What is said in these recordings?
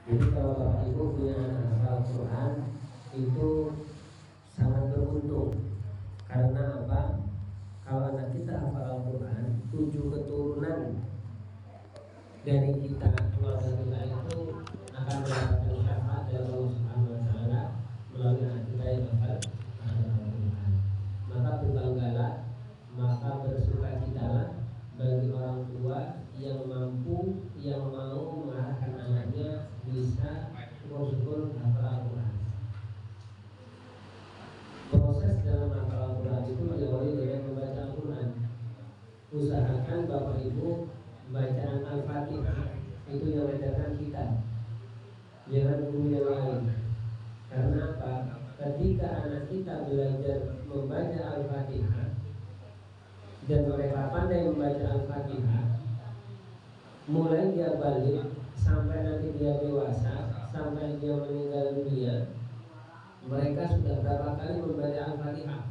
Jadi kalau Bapak Ibu punya hafal Quran itu sangat beruntung. Karena apa? Kalau anak kita hafal Al-Quran, 7 keturunan dari kita, keluarga kita itu akan mendapatkan syafaat dari Allah Subhanahu wa taala melalui anak kita yang hafal Al-Quran. Maka berbanggalah, maka bersukacitalah bagi orang tua yang mampu, yang mau mengarahkan anaknya bisa syukur-syukur hafal Al-Quran. Proses dalam hafal Al-Quran itu diawali dengan membaca Al-Quran. Usahakan Bapak Ibu bacaan Al-Fatihah itu yang mengajarkan kita, jangan guru yang lain. Karena apa? Ketika anak kita belajar membaca Al-Fatihah dan mereka pandai membaca Al-Fatihah, mulai dia balik sampai nanti dia dewasa, sampai dia meninggal dunia, mereka sudah berapa kali membaca Al-Fatihah.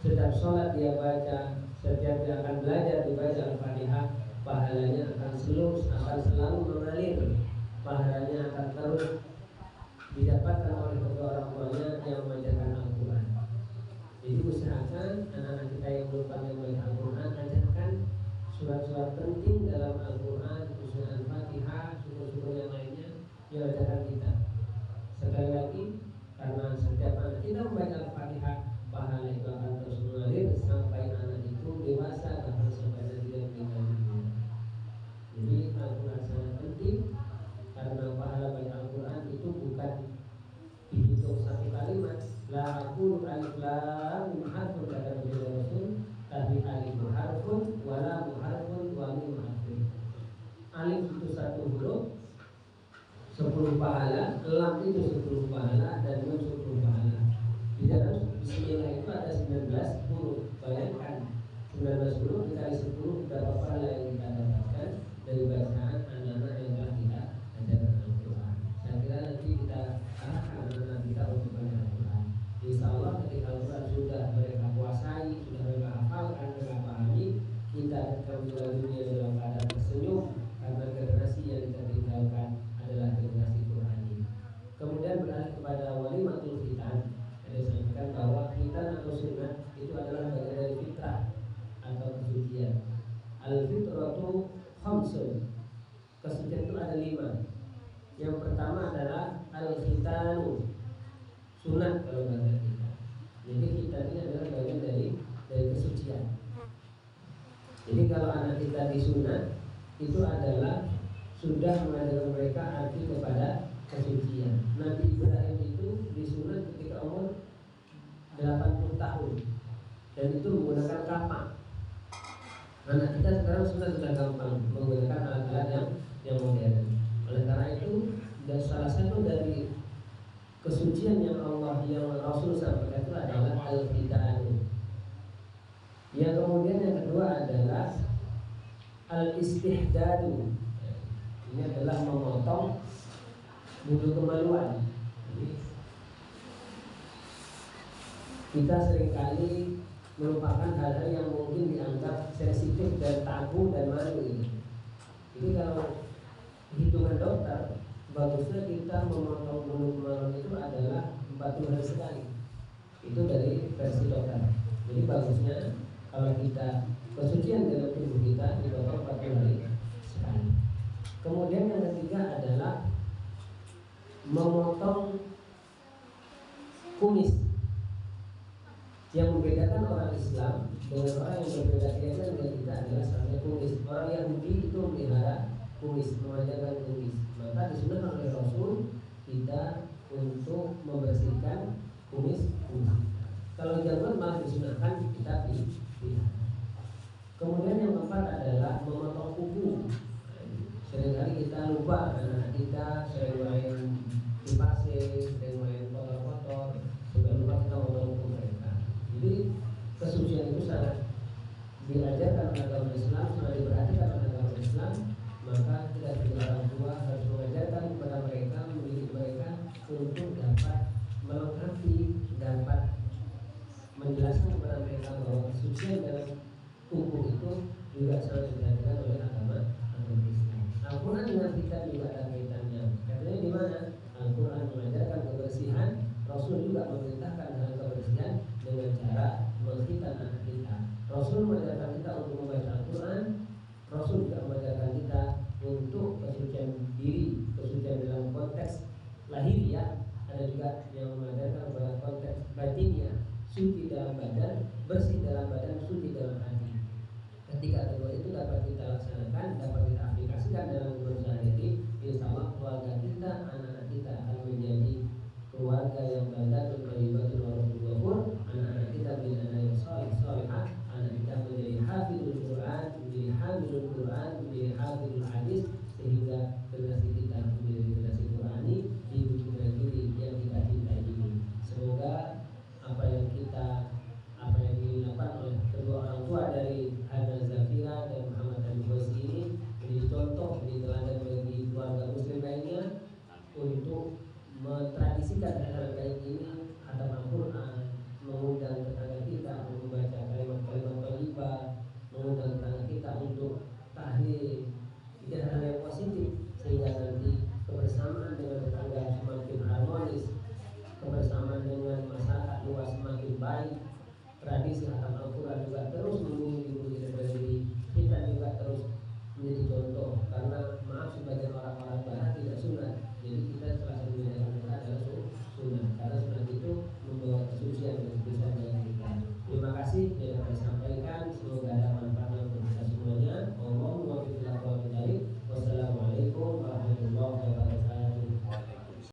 Setiap sholat dia baca, setiap dia akan belajar dibaca Al-Fatihah, pahalanya akan selalu mengalir, pahalanya akan terus didapatkan oleh kedua orang tuanya yang mengajarkan Al-Quran. Jadi usahakan anak-anak kita yang belum pandai membaca Al-Quran, ajarkan surat-surat penting dalam Al-Quran, khususnya Al-Fatihah, syukur-syukur yang lainnya yang ajarkan kita. Sekali lagi, karena setiap anak kita membaca Al-Fatihah, pahala itu akan terus mengalir sampai anak itu dewasa, bahkan sampai dia meninggal dunia. Jadi Al-Quran sangat penting, karena pahala baca Al-Quran itu bukan dihitung satu kalimat. La aqulu alif lam mim harfun kata Nabi Rasul, tapi alif harfun wa lam harfun wa mim harfun. Alif itu satu huruf 10 pahala, lam itu 10 pahala, dan mim 10 pahala. Di dalam bismillah itu ada 19 huruf. Bayangkan 19 huruf dikali 10 berapa pahala yang kita dapatkan dari bacaan anak-anak yang telah kita ajarkan Al-Quran. Saya kira nanti kita arahkan anak-anak kita untuk baca Al-Quran. Insya Allah ketika Al-Quran sudah mereka kuasai, sudah mereka hafalkan, mereka pahami, kita meninggal dunia dalam keadaan tersenyum, karena generasi yang kita tinggalkan adalah generasi Qurani. Kemudian beralih kepada walimatul khitan. Saya sampaikan bahwa khitan atau sunat itu adalah bagian dari fitrah atau kesucian. Al-fitratu khamsun. Kesucian itu ada 5. Yang pertama adalah al-khitanu, sunat kalau bahasa kita. Jadi khitan ini adalah bagian dari kesucian. Jadi kalau anak kita disunat, itu adalah sudah mengajarkan mereka arti kepada kesucian. Nabi Ibrahim itu disunat ketika umur 80 tahun, dan itu menggunakan kapak. Anak kita sekarang sudah gampang menggunakan alat-alat yang modern. Oleh karena itu, dan salah satu dari kesucian yang Allah, yang Rasul sampaikan itu adalah al-khitan. Yang kemudian yang kedua adalah al-istihdadu. Ini adalah memotong bulu kemaluan. Kita seringkali merupakan hal-hal yang mungkin dianggap sensitif dan tabu dan malu ini. Jadi kalau hitungan dokter, bagusnya kita memotong bulu kemaluan itu adalah 40 hari sekali. Itu dari versi dokter. Jadi bagusnya kalau kita kesucian dalam tubuh kita dipotong 40 hari sekali. Kemudian yang ketiga adalah memotong kumis. Yang membedakan orang Islam dengan orang yang berbeda keyakinan dengan kita adalah salah kumis. Orang Yahudi itu memelihara kumis, memanjangkan kumis. Maka disunahkan oleh Rasul kita untuk membersihkan kumis. Kalau janggut malah disunahkan kita tidak. Kemudian yang keempat adalah memotong kuku. Seringkali kita lupa, anak kita sering main di pasir, sering main kotor-kotor, sudah lupa kita memotong kuku mereka. Jadi kesucian itu sangat diajarkan oleh agama Islam, sangat diperhatikan oleh agama Islam. Maka kita sebagai orang tua harus mengajarkan kepada mereka, mendidik mereka untuk dapat melengkapi, dapat menjelaskan kepada mereka bahwa kesucian dalam tubuh itu juga sangat diperhatikan oleh agama Islam. Al-Quran dengan kita juga ada kaitannya. Katanya di mana dapat kita laksanakan, dapat kita aplikasikan dalam kehidupan sehari-hari, insya Allah keluarga kita, anak-anak kita akan menjadi keluarga yang baldatun thayyibatun wa rabbul ghafur. Anak-anak kita menjadi anak yang saleh salehah, anak kita menjadi hafizul Quran, menjadi hafizul Quran, menjadi hafizul hadis, sehingga generasi kita menjadi generasi Qurani di bumi negeri yang kita cintai ini. Semoga apa yang dilakukan oleh kedua orang tua dari Hana Zafira dan Muhammad Ali Fauzi ini menjadi contoh, menjadi teladan bagi keluarga muslim lainnya untuk mentradisikan anak-anak ini khatam Al-Quran,